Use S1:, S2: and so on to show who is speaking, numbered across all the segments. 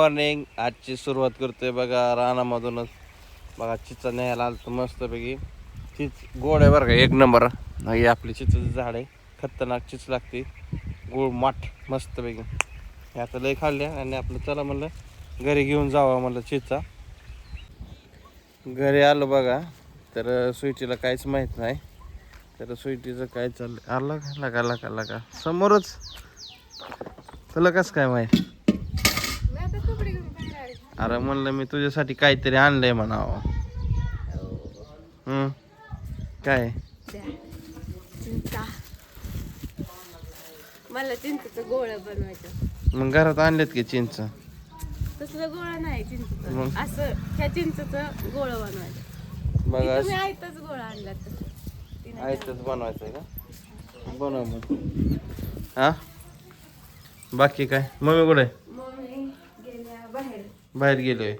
S1: Morning. आजची सुरुवात करतोय बघा रानामधूनच. बघा चिचा न्यायला आलं तर मस्तपैकी चिच गोड आहे बरं का, एक नंबर. हे आपली चिचचं झाड आहे, खतरनाक चिच लागते, गोड माठ मस्तपैकी. हे आता लय खाल्ल्या आणि आपलं चला म्हणलं घरी घेऊन जावं म्हणलं चिचा. घरी आलो बघा तर स्वीटीला काहीच माहीत नाही. तर स्वीटीचं काय चाललं आलं का लगा समोरच. तुला कसं काय माहीत? अरे म्हणलं मी तुझ्यासाठी काहीतरी आणलंय म्हणावं. काय
S2: चिंचा, मला चिंचेचं गोळं बनवायचं.
S1: मग घरात आणलेत की चिंच?
S2: तसलं गोळं नाही चिंचेचं,
S1: मग?
S2: असं ह्या चिंचेचं गोळं बनवायचं.
S1: बघा
S2: तुम्ही आयतच गोळा आणला तर
S1: आयतच बनवायचंय का? बनव मग. हा बाकी काय? मम्मी कुठे?
S2: मम्मी गेल्या बाहेर.
S1: बाहेर गेलोय.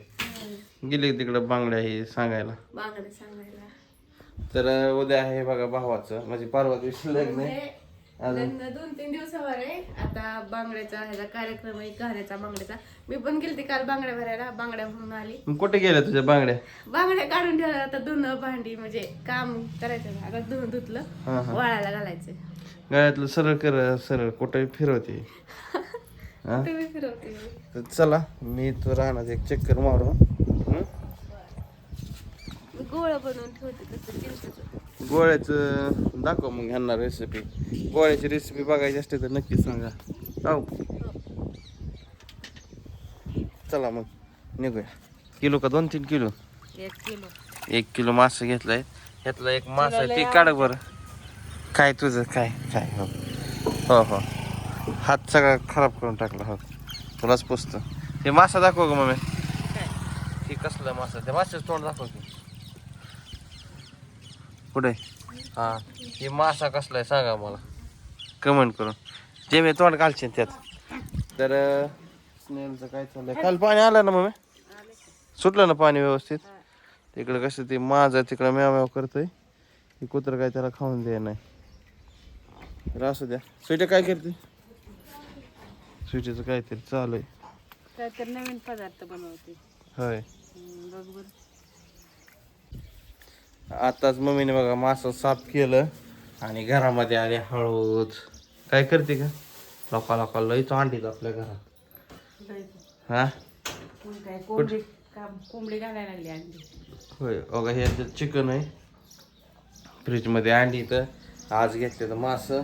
S1: गेले तिकडं बांगड्या हे सांगायला.
S2: बांगडे सांगायला.
S1: तर उद्या आहे बघा भावाचं, म्हणजे परवा दिवशी लग्न आहे.
S2: लग्न 2-3 दिवसावर आहे. आता बांगड्याचा ह्याचा कार्यक्रम आहे, घराचा बांगड्याचा. मी पण गेलते काल बांगड्या भरायला, बांगड्या भरून आली.
S1: मग कुठे गेल्या तुझ्या बांगड्या?
S2: बांगड्या काढून ठेवल्या. आता धुणं भांडी म्हणजे काम करायचं. आता धुणं धुतलं, वाळायला घालायचं.
S1: गळ्यातलं सरळ कर, सरळ कुठे फिरवते.
S2: तुम्ही फिरवते.
S1: तर चला मी तो राहणार एक चक्कर मारू.
S2: गोळा बनवून ठेवते तसं चिंचेचं.
S1: गोळ्याचं दाखव मग ह्यांना रेसिपी. गोळ्याची रेसिपी बघायची असते तर नक्की सांगा. हो चला मग निघूया. किलो का 2-3 किलो?
S2: 1 किलो.
S1: 1 किलो मासा घेतलाय. ह्यातला एक मासा आहे ते काढ बरं. काय तुझं काय काय? हो हो हात सगळा खराब करून टाकला. हो तुलाच पुसतं. ते मासा दाखव ग मम्मी. हे कसलं मासा? त्या माशाचं तोंड दाखव की. कुठे? हा हे मासा कसला आहे सांगा मला कमेंट करून. जे मी तोंड घालशील त्यात. तर स्नेलचं काय चाललंय? काल पाणी आलं ना मम्मी? सुटलं ना पाणी व्यवस्थित? तिकडं कसं ते माझं तिकडं म्याव म्याव करतंय. हे कुत्रं काय त्याला खाऊन द्या नाही. तर असू द्या. स्वीटी काय करते? स्वीटीचं काहीतरी चालू आहे.
S2: काहीतरी नवीन पदार्थ बनवते.
S1: होय.
S2: बघ बरं.
S1: आताच मम्मीने बघा मासं साफ केलं आणि घरामध्ये आले हळूच. काय करते का? लोका लईच अंडीत आपल्या घरात. हा
S2: काय कोंबडी घालायला लागली अंडी.
S1: होय बघा हे चिकन आहे फ्रीजमध्ये. अंडी तर आज घेतले तर मासं.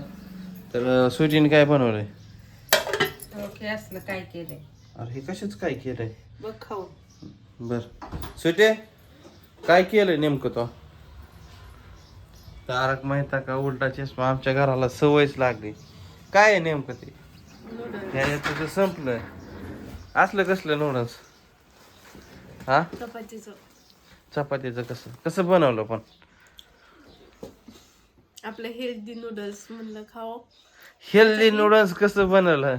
S1: तर स्वीटीने काय बनवलंय?
S2: असलं काय केलंय?
S1: अरे हे कशाच काय केलंय?
S2: बघ खाऊ.
S1: बर स्वीटे काय केलंय नेमकं तो? तारक मेहता का उलटा चष्मा. आमच्या घराला सवयच लागली. काय आहे नेमकं ते? तुझं संपलं. असलं कसलं नूडल्स? हा चपातीचं कसं बनवलं पण?
S2: आपलं हेल्दी नूडल्स म्हणलं खाओ.
S1: हेल्दी नूडल्स कसं बनवलं?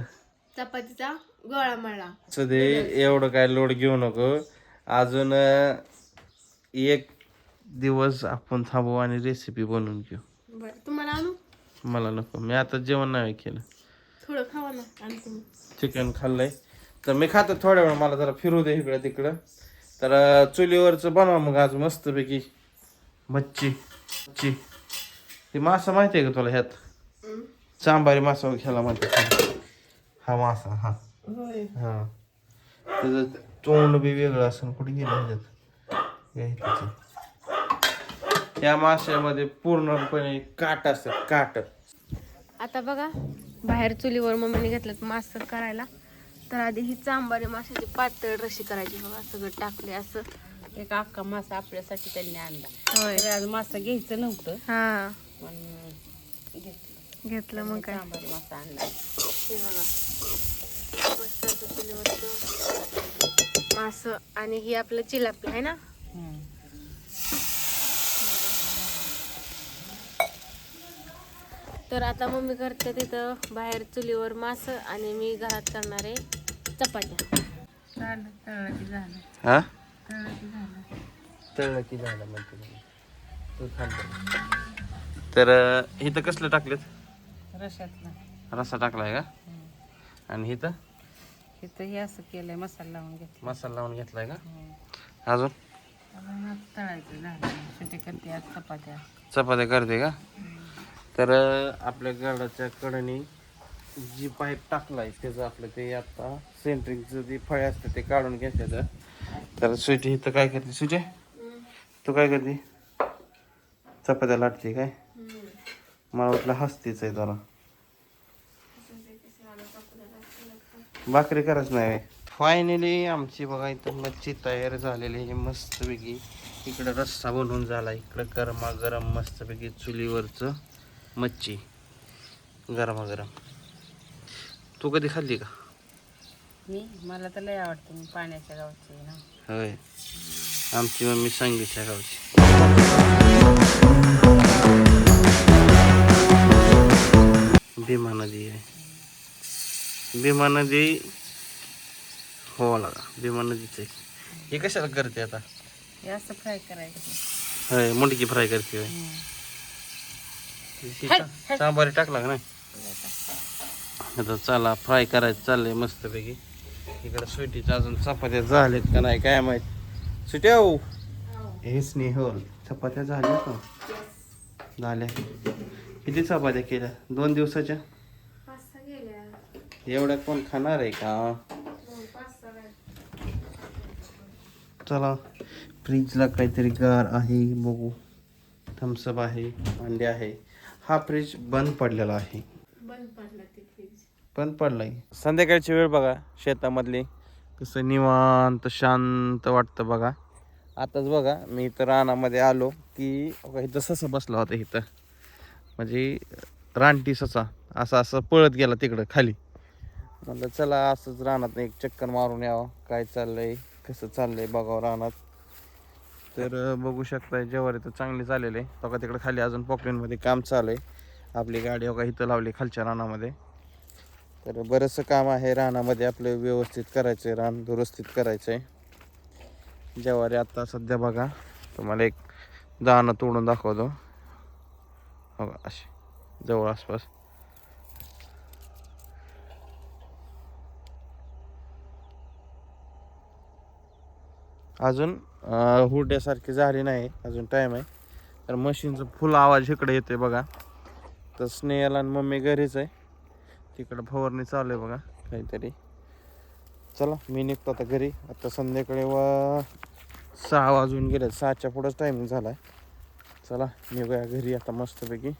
S2: चपातीचा गोळा मळला.
S1: दे एवढं काय लोड घेऊ नको. अजून 1 दिवस आपण थांबू आणि रेसिपी बनवून घेऊ.
S2: बरं तुम्हाला आणू?
S1: मला नको, मी आता जेवण नाही केलं.
S2: थोडं खावा ना. आणि तुम्ही
S1: चिकन खाल्लंय तर मी खातो थोड्या वेळ. मला जरा फिरू दे इकडं तिकडं. तर चुलीवरचं बनवा मग आज मस्तपैकी मच्छी. ते मासा माहिती आहे का तुला? ह्यात चांबारी मासा ह्याला म्हणतात. हा मासा हा हा त्याचं तोंड बी वेगळं असं. कुठे गेलं ह्याच्यात? या माशामध्ये पूर्णपणे काट असतात, काट.
S2: आता बघा बाहेर चुलीवर मम्मीने घेतलं मास करायला. तर आधी ही चांबारी माशाची पातळ रशी करायची. बघा सगळं टाकले असं.
S3: एक अख्खा मासा आपल्यासाठी त्यांनी आणला.
S2: होय.
S3: तर आज मासा घ्यायचं नव्हतं
S2: हा
S3: पण
S2: घेतलं. मग काय
S3: चांबार मासा आणला.
S2: हे बघा मस्त असं चुलीवरचं मास. आणि ही आपलं चिलापी आहे ना. तर आता मम्मी करते तिथं बाहेर चुलीवर मास आणि मी घरात करणार आहे चपात्या.
S1: हा तळलं की झालं म्हणते तू थांब. तर इथं कसलं टाकलेत?
S3: रशातला
S1: रस्सा टाकलाय का? आणि इथं
S3: इथं हे असं केलंय मसाला लावून घेतला
S1: मसाला लावून घेतलाय का
S3: हं.
S1: अजून
S3: अजून आता तळायचं झालं सुट्टी करते आज चपात्या
S1: चपात्या करते का तर आपल्या गडाच्या कडेने जी पाईप टाकलाय त्याचं आपलं ते आता सेंट्रिंगचं जे फळे असतं ते काढून घेतल्याचं तर सुटी इथं काय करते सुटे तू काय करते चपात्या लाटते काय मला वाटलं हसतीच आहे जरा भाकरी करायच नाही फायनली आमची बघा इथं मच्छी तयार झालेली आहे मस्तपैकी इकडं रस्सा बनवून झाला इकडं गरमागरम मस्तपैकी चुलीवरचं मच्छी गरमागरम तू कधी खाल्ली का
S3: मला तर लय आवडते मी पाण्याच्या गावची आहे ना
S1: होय आमची मम्मी सांगलीच्या गावची भीमा नदी आहे भीमा नदी हो लागा भीमा नदीच आहे हे कशाला करते आता
S3: हे असं फ्राय करायचं
S1: होय मुंडकी फ्राय करते होय सांबारी टाकला का नाही आता चला फ्राय करायचं चाललंय मस्तपैकी इकडं स्वीटीच्या अजून चपात्या झाल्यात का नाही काय माहित सुट्या हो हेच नाही हो चपात्या झाल्या का झाल्या किती चपात्या केल्या 2 दिवसाच्या एवढ्या कोण खाणार आहे का चला फ्रीजला काहीतरी गार आहे बघू थम्सअप आहे अंडे आहे हा फ्रीज बंद पडलेला आहे बंद पडलाय संध्याकाळची वेळ बघा शेतामधली कसं निवांत शांत वाटतं बघा आताच बघा मी इथं रानामध्ये आलो की इथं ससा बसला होता इथं म्हणजे रानटी ससा असं पळत गेला तिकडं खाली म्हटलं चला असंच रानात एक चक्कर मारून यावं काय चाललंय कसं चाललंय बघावं रानात तर बघू शकताय जेव्हा इथं चांगली चाललेलं आहे बघा तिकडं खाली अजून पॉकलेनमध्ये काम चालू आहे आपली गाडी बघा इथं लावली खालच्या रानामध्ये तर बरंचसं काम आहे रानामध्ये आपलं व्यवस्थित करायचं आहे रान दुरुस्तीत करायचं आहे ज्वारी आत्ता सध्या बघा तुम्हाला एक दाणं तोडून दाखवतो बघा अशी जवळ आसपास अजून हुरड्यासारखी झाली नाही अजून टाईम आहे तर मशीनचं फुल आवाज इकडे येते बघा तर स्नेहल आणि मम्मी घरीच आहे तिकडं फवारणी चालू आहे बघा काहीतरी चला मी निघतो आता घरी आता संध्याकाळी 6 वाजून गेले 6च्या पुढंच टायमिंग झाला आहे चला निघूया घरी आता मस्तपैकी